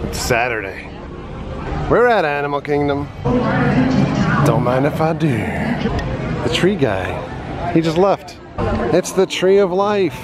It's Saturday. We're at Animal Kingdom. Don't mind if I do. The tree guy, he just left. It's the tree of life.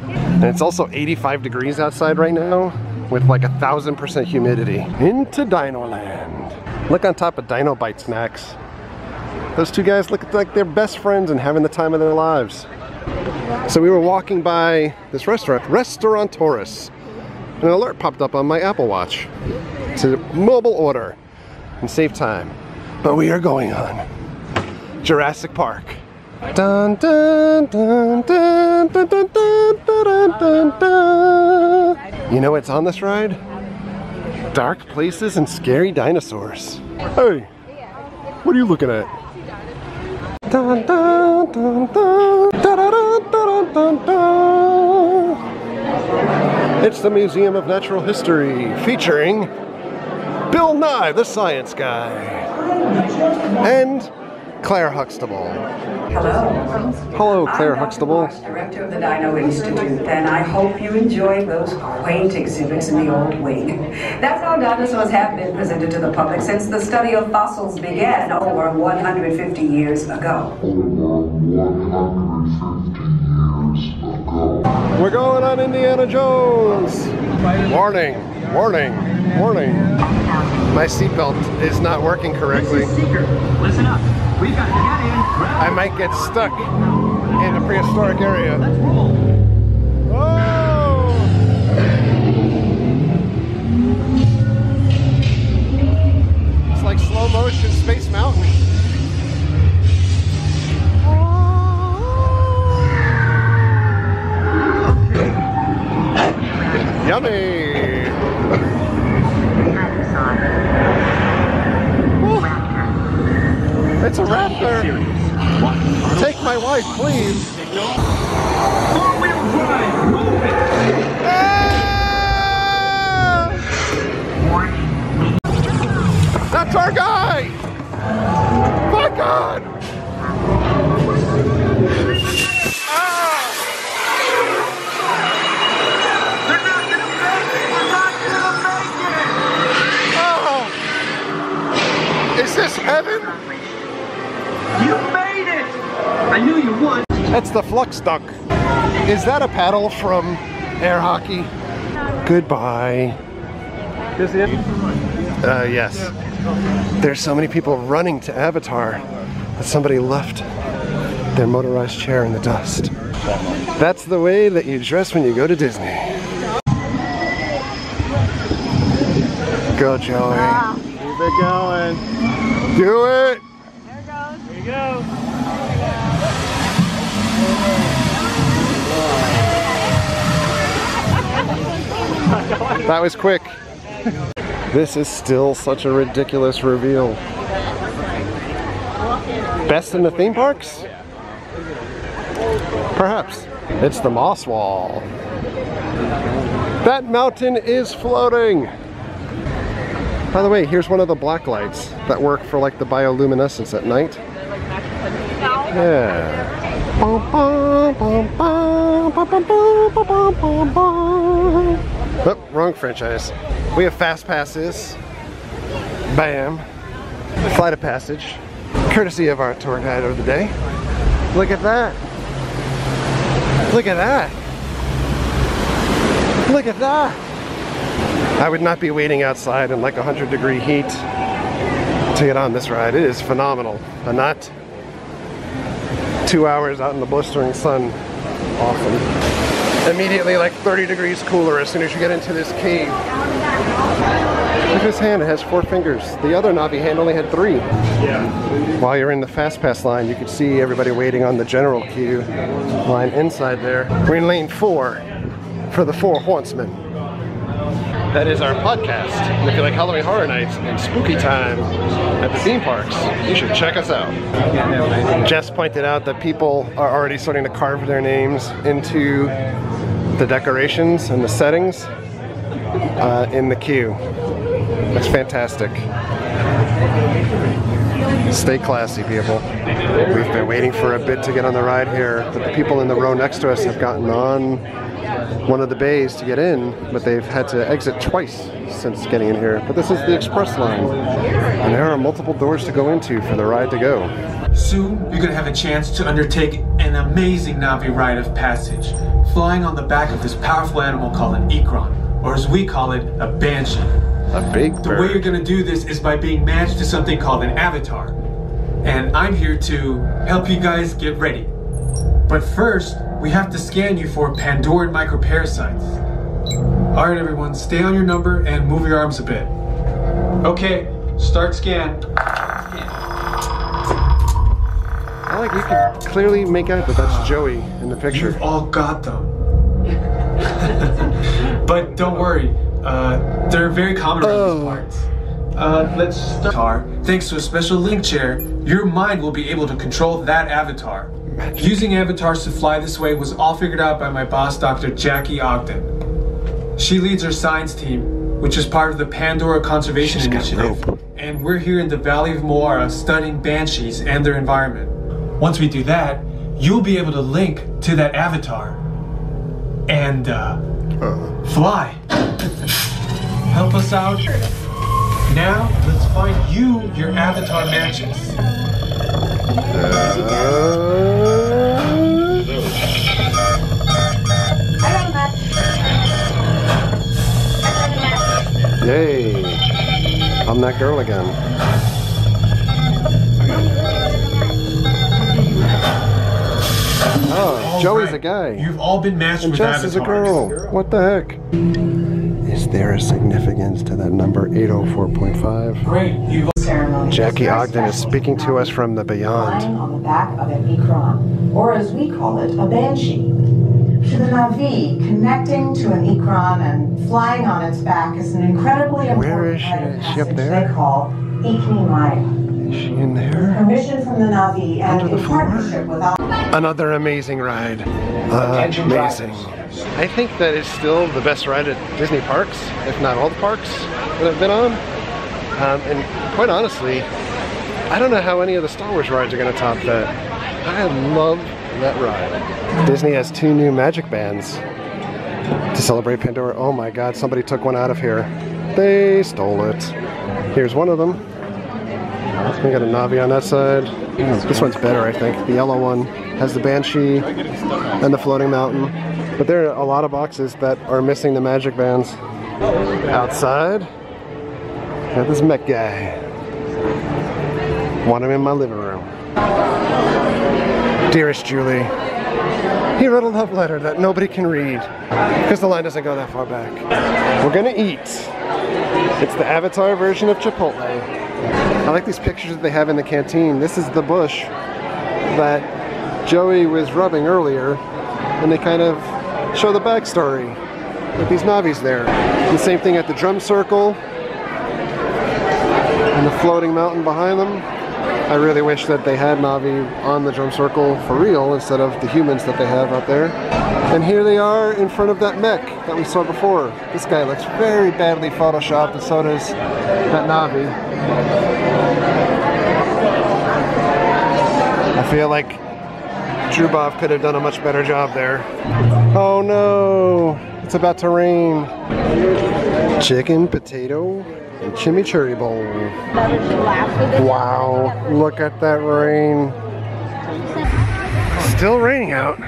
And it's also 85 degrees outside right now with like 1000% humidity. Into Dino Land. Look on top of Dino Bite Snacks. Those two guys look like they're best friends and having the time of their lives. So we were walking by this restaurant, Restaurantores. An alert popped up on my Apple Watch. It's a mobile order and save time. But we are going on Jurassic Park. Dun, dun, dun, dun, dun, dun, dun, dun, dun, dun. You know what's on this ride? Dark places and scary dinosaurs. Hey, what are you looking at? Dun, dun, dun, dun, dun, dun, dun, dun, dun. It's the Museum of Natural History featuring Bill Nye, the Science Guy, and Claire Huxtable. Hello. Hello, Claire Huxtable. Director of the Dino Institute, and I hope you enjoy those quaint exhibits in the old wing. That's how dinosaurs have been presented to the public since the study of fossils began over 150 years ago. We're going on Indiana Jones. Warning, warning, warning. My seatbelt is not working correctly. Listen up. We've got to get in. I might get stuck in a prehistoric area. Let's roll. Oh! It's like slow motion Space Mountain. Yummy! It's a raptor! Take my wife, please! Four-wheel drive. Move it. Ah! That's our guy! My God! Is this heaven? You made it! I knew you would. That's the Flux Duck. Is that a paddle from air hockey? Goodbye. Is it? Yes. There's so many people running to Avatar that somebody left their motorized chair in the dust. That's the way that you dress when you go to Disney. Go, Joey. Keep it going. Do it! There it goes. There you go. That was quick. This is still such a ridiculous reveal. Best in the theme parks? Perhaps. It's the Moss Wall. That mountain is floating! By the way, here's one of the black lights that work for like the bioluminescence at night. Yeah. Oh, wrong franchise. We have fast passes. Bam. Flight of passage. Courtesy of our tour guide of the day. Look at that. Look at that. Look at that. I would not be waiting outside in like 100-degree heat to get on this ride. It is phenomenal, but not 2 hours out in the blistering sun often. Immediately like 30 degrees cooler as soon as you get into this cave. Look at this hand, it has 4 fingers. The other Navi hand only had 3. Yeah. While you're in the fast pass line, you can see everybody waiting on the general queue line inside there. We're in lane 4 for the 4 Hauntsmen. That is our podcast. And if you like Halloween Horror Nights and spooky time at the theme parks, you should check us out. Jess pointed out that people are already starting to carve their names into the decorations and the settings in the queue. That's fantastic. Stay classy, people. We've been waiting for a bit to get on the ride here, but the people in the row next to us have gotten on one of the bays to get in, but they've had to exit twice since getting in here. But this is the express line, and there are multiple doors to go into for the ride to go. Soon, you're gonna have a chance to undertake an amazing Navi rite of passage, flying on the back of this powerful animal called an ikran, or as we call it, a banshee. A big bird. The way you're gonna do this is by being matched to something called an avatar. And I'm here to help you guys get ready. But first, we have to scan you for Pandoran microparasites. All right, everyone, stay on your number and move your arms a bit. Okay, start scan. I like, you can clearly make out that that's Joey in the picture. You've all got them. But don't worry, they're very common around these parts. Let's start. Thanks to a special link chair, your mind will be able to control that avatar. Magic. Using avatars to fly this way was all figured out by my boss, Dr. Jackie Ogden. She leads our science team, which is part of the Pandora Conservation Initiative. And we're here in the Valley of Moara studying banshees and their environment. Once we do that, you'll be able to link to that avatar and fly. Help us out. Now, let's find you your avatar matches. Yay! I'm that girl again. Oh, Joey's a guy. You've all been matched and with Jess avatars. is a girl. What the heck? Is there a significance to that number 804.5? Great. Jackie Ogden is speaking to us from the beyond. Lying on the back of an ikran, or as we call it, a banshee. To the Navi, connecting to an ikran and flying on its back is an incredibly important rite of passage they call Ikni Maya. Is she in there? Permission from the Navi and in partnership with another amazing ride. Amazing. I think that is still the best ride at Disney parks, if not all the parks that I've been on. And quite honestly, I don't know how any of the Star Wars rides are going to top that. I love that ride. Disney has 2 new magic bands to celebrate Pandora. Oh my god, somebody took one out of here. They stole it. Here's one of them. We got a Navi on that side. This one's better, I think. The yellow one has the Banshee and the floating mountain. But there are a lot of boxes that are missing the magic bands. Outside, got this mech guy. Want him in my living room. Dearest Julie, he wrote a love letter that nobody can read because the line doesn't go that far back. We're gonna eat. It's the Avatar version of Chipotle. I like these pictures that they have in the canteen. This is the bush that Joey was rubbing earlier, and they kind of show the backstory with these Navis there. The same thing at the drum circle and the floating mountain behind them. I really wish that they had Navi on the drum circle for real instead of the humans that they have out there. And here they are in front of that mech that we saw before. This guy looks very badly photoshopped, and so does that Navi. I feel like Drubov could have done a much better job there. Oh no, it's about to rain. Chicken, potato, and chimichurri bowl. Wow, look at that rain. Still raining out,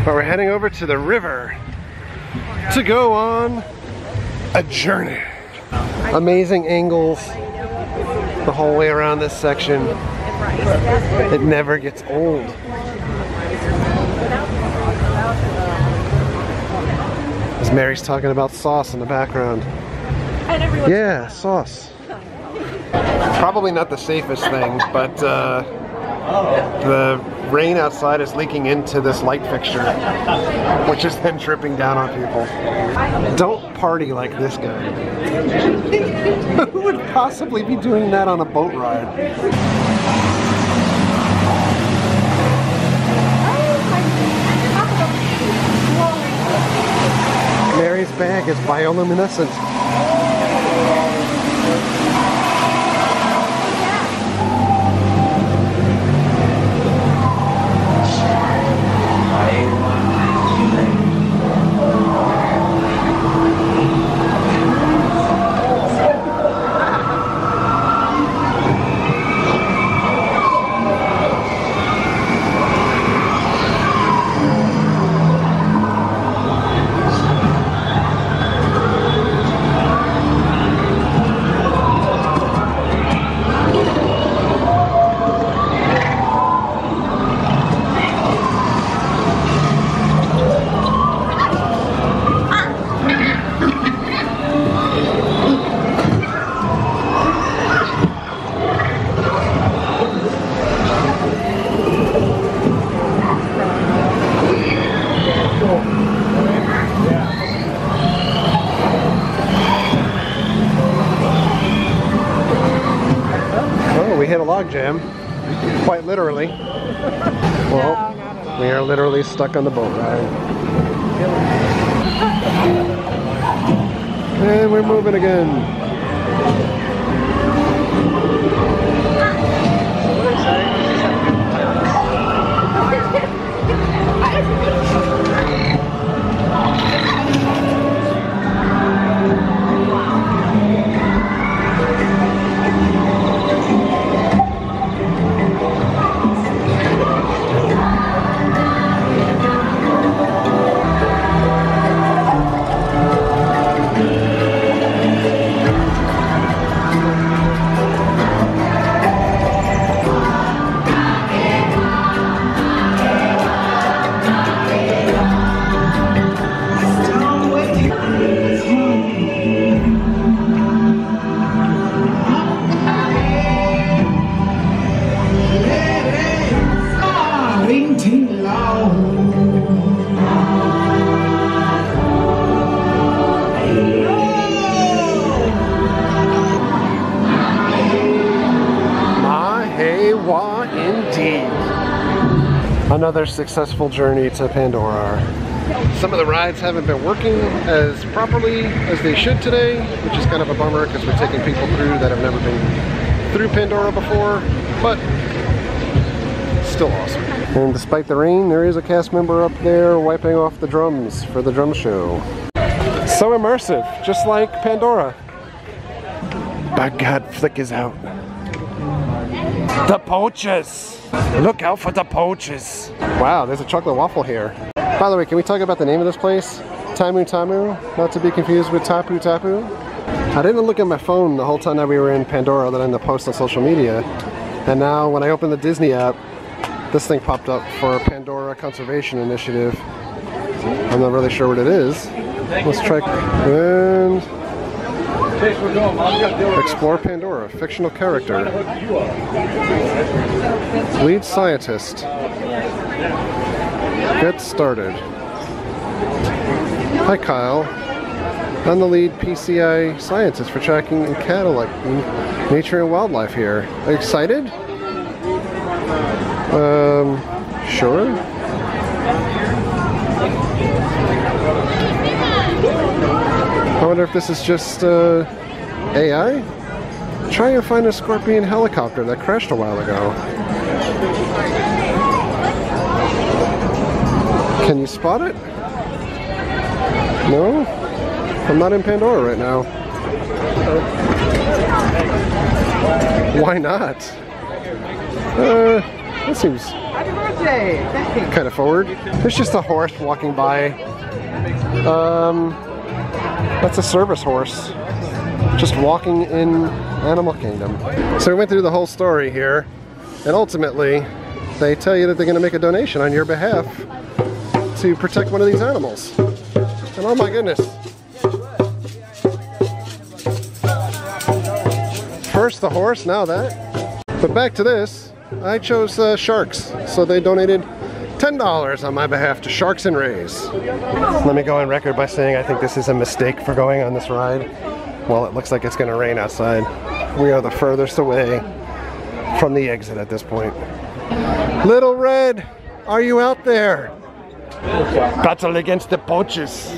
but we're heading over to the river to go on a journey. Amazing angles the whole way around this section. It never gets old. As Mary's talking about sauce in the background. Yeah, sauce. Probably not the safest thing, but the rain outside is leaking into this light fixture, which is then dripping down on people. Don't party like this guy. Who would possibly be doing that on a boat ride? Mary's bag is bioluminescent. log jam. Quite literally. Well, we are literally stuck on the boat ride. And we're moving again. Another successful journey to Pandora. Some of the rides haven't been working as properly as they should today, which is kind of a bummer because we're taking people through that have never been through Pandora before, but still awesome. And despite the rain, there is a cast member up there wiping off the drums for the drum show. So immersive, just like Pandora. By God, Flick is out. The poachers! Look out for the poachers! Wow, there's a chocolate waffle here. By the way, can we talk about the name of this place? Tamu Tamu, not to be confused with Tapu Tapu. I didn't look at my phone the whole time that we were in Pandora other than the post on social media. And now when I open the Disney app, this thing popped up for Pandora Conservation Initiative. I'm not really sure what it is. Let's try and explore Pandora, fictional character. Lead scientist. Get started. Hi Kyle. I'm the lead PCI scientist for tracking and cataloging nature and wildlife here. Are you excited? Sure. I wonder if this is just AI? Try and find a Scorpion helicopter that crashed a while ago. Can you spot it? No? I'm not in Pandora right now. Why not? That seems kind of forward. There's just a horse walking by. That's a service horse. Just walking in Animal Kingdom. So we went through the whole story here, and ultimately they tell you that they're going to make a donation on your behalf to protect one of these animals. And oh my goodness. First the horse, now that. But back to this, I chose sharks, so they donated $10 on my behalf to Sharks and Rays. Let me go on record by saying I think this is a mistake for going on this ride. Well, it looks like it's going to rain outside. We are the furthest away from the exit at this point. Little Red, are you out there? Battle against the poachers.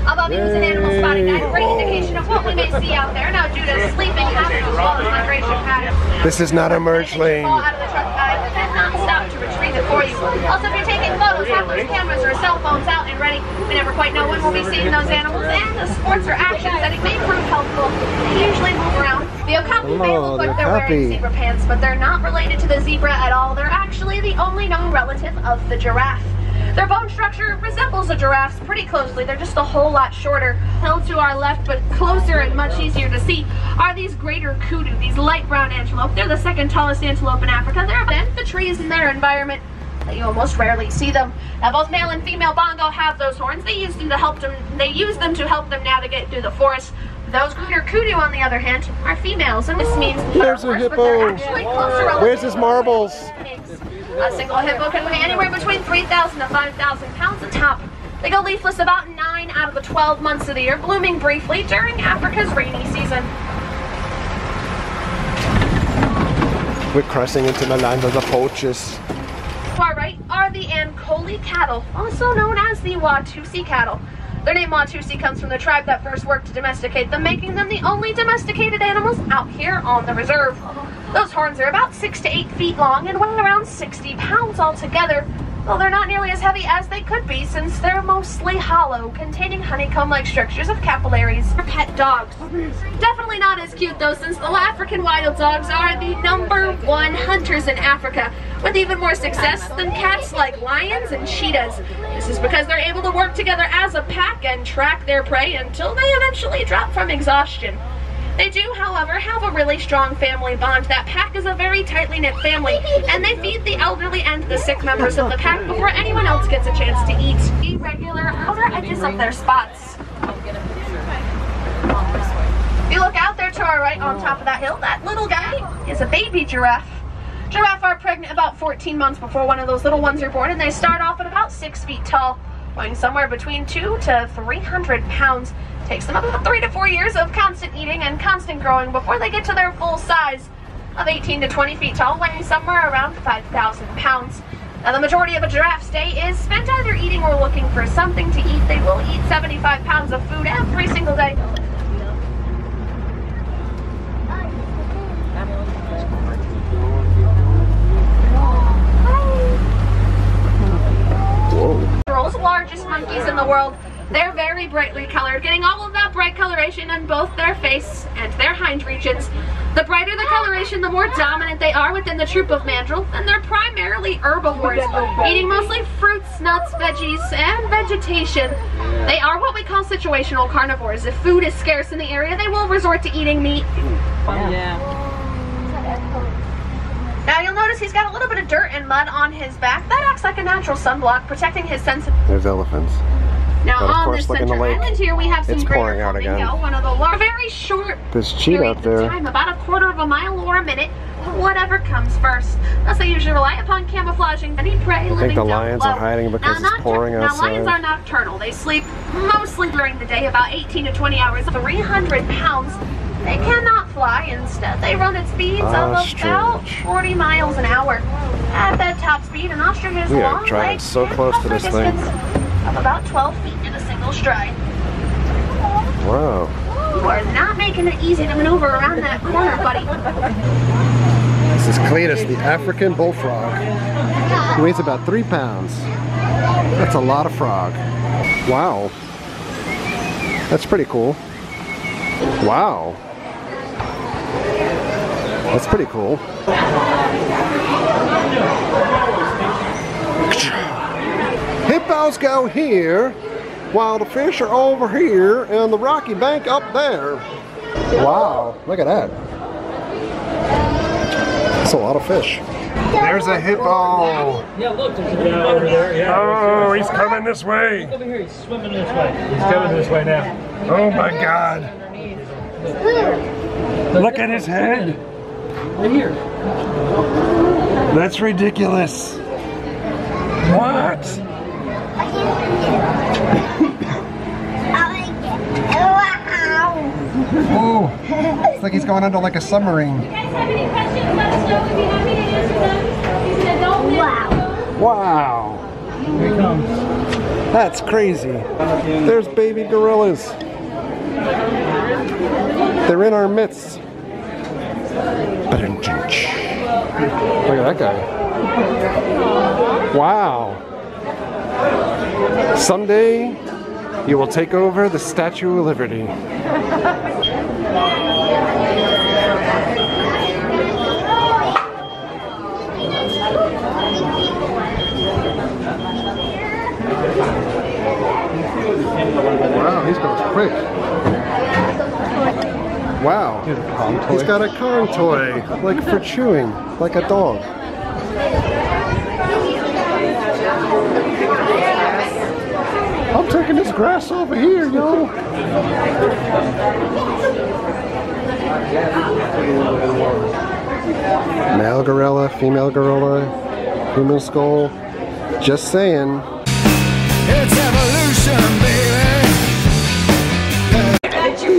Although he was an animal spotting guide, great indication of what we may see out there. Now, due to sleeping habits as well as migration patterns. This is not a merge lane. Out of the truck, I cannot stop to retrieve it for you. Also, if you're taking photos, have those cameras or cell phones out and ready. We never quite know when we'll be seeing those animals, and the sports or actions that it may prove helpful. They usually move around. The okapi may look like they're wearing zebra pants, but they're not related to the zebra at all. They're actually the only known relative of the giraffe. Their bone structure resembles a giraffe's pretty closely. They're just a whole lot shorter. Held to our left, but closer and much easier to see, are these greater kudu, these light brown antelope. They're the second tallest antelope in Africa. They're then the trees in their environment that you almost rarely see them. Now, both male and female bongo have those horns. They use them to help them. They use them to help them navigate through the forest. Those greater kudu, on the other hand, are females, and this means there's a hippo. Where's his marbles? A single hippo can weigh anywhere between 3,000 to 5,000 pounds a top. They go leafless about 9 out of the 12 months of the year, blooming briefly during Africa's rainy season. We're crossing into the land of the poachers. Far right are the Ankoli cattle, also known as the Watusi cattle. Their name Watusi comes from the tribe that first worked to domesticate them, making them the only domesticated animals out here on the reserve. Those horns are about 6 to 8 feet long and weigh around 60 pounds altogether, though they're not nearly as heavy as they could be since they're mostly hollow, containing honeycomb-like structures of capillaries. Pet dogs. Definitely not as cute though, since the African wild dogs are the #1 hunters in Africa, with even more success than cats like lions and cheetahs. This is because they're able to work together as a pack and track their prey until they eventually drop from exhaustion. They do, however, have a really strong family bond. That pack is a very tightly knit family, and they feed the elderly and the sick members of the pack before anyone else gets a chance to eat. The regular outer edges of their spots. If you look out there to our right on top of that hill, that little guy is a baby giraffe. Giraffe are pregnant about 14 months before one of those little ones are born, and they start off at about 6 feet tall, weighing somewhere between 200 to 300 pounds. Takes them about 3 to 4 years of constant eating and constant growing before they get to their full size of 18 to 20 feet tall, weighing somewhere around 5,000 pounds. Now, the majority of a giraffe's day is spent either eating or looking for something to eat. They will eat 75 pounds of food every single day. The world's largest monkeys in the world. They're very brightly colored, getting all of that bright coloration in both their face and their hind regions. The brighter the coloration, the more dominant they are within the troop of mandrill, and they're primarily herbivores, eating mostly fruits, nuts, veggies, and vegetation. They are what we call situational carnivores. If food is scarce in the area, they will resort to eating meat. Now you'll notice he's got a little bit of dirt and mud on his back. That acts like a natural sunblock, protecting his sense of... There's elephants. Now but of on course, this look in center the lake. island here, we have some It's pouring out again. One of the large, very short There's cheetah up periods of there. time, about a quarter of a mile or a minute, whatever comes first. Thus they usually rely upon camouflaging any prey living I think the down lions below. are hiding because it's pouring Now outside. lions are nocturnal. They sleep mostly during the day, about 18 to 20 hours, 300 pounds. They cannot fly. Instead, they run at speeds of about 40 miles an hour. At that top speed, an ostrich's We are long driving legs so can close to cover this thing. distance of about 12 feet in a single stride. Wow. You are not making it easy to maneuver around that corner, buddy. This is Cletus, the African bullfrog. He weighs about 3 pounds. That's a lot of frog. Wow. That's pretty cool. Wow. That's pretty cool. Hippos go here, while the fish are over here and the rocky bank up there. Wow, look at that. That's a lot of fish. There's a hippo. Yeah, look, there's a guy over there. Yeah. Oh, he's coming this way. Look over here, he's swimming this way. He's coming this way now. Oh my God. Look at his head. Right here. That's ridiculous. What? Oh, it's like he's going under like a submarine. If you guys have any questions, let us know. We'd be happy to answer them. He's an adult male. Wow. Here he comes. That's crazy. There's baby gorillas. They're in our midst. Look at that guy. Wow. Someday you will take over the Statue of Liberty. Wow, he's going quick. Wow, he's got a Kong toy, like for chewing, like a dog. I'm taking this grass over here, yo. Male gorilla, female gorilla, human skull. Just saying. It's evolution, baby.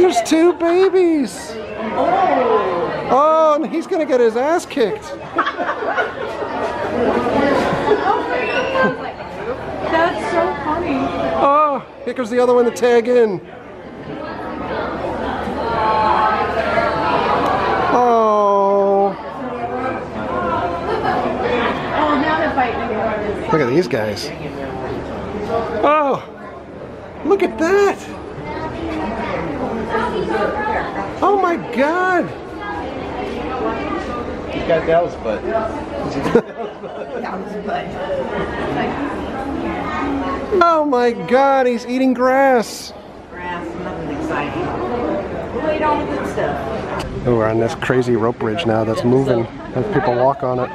There's 2 babies. Oh, and he's gonna get his ass kicked. That's so funny. Oh, here comes the other one to tag in. Oh. Oh, now they're fighting again. Look at these guys. Oh, look at that. Oh my God. He's got Dallas butt. Oh my God, he's eating grass. Grass, nothing exciting. We'll eat all the good stuff. Oh, we're on this crazy rope bridge now that's moving as people walk on it.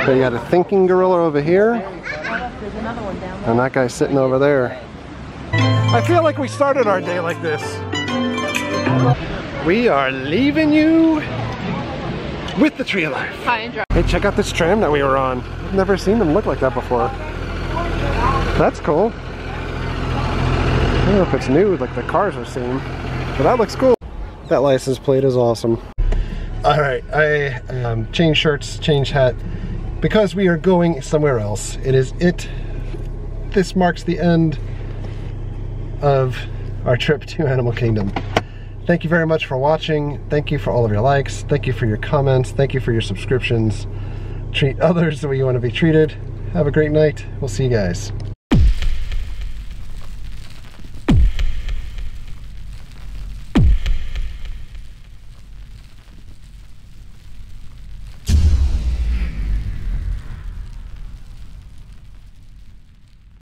So you got a thinking gorilla over here, and that guy's sitting over there. I feel like we started our day like this. We are leaving you with the Tree of Life. Hi, and dry. Hey, check out this tram that we were on. I've never seen them look like that before. That's cool. I don't know if it's new, like the cars are seen, but that looks cool. That license plate is awesome. All right, I changed shirts, changed hat, because we are going somewhere else. This marks the end of our trip to Animal Kingdom. Thank you very much for watching. Thank you for all of your likes. Thank you for your comments. Thank you for your subscriptions. Treat others the way you want to be treated. Have a great night. We'll see you guys.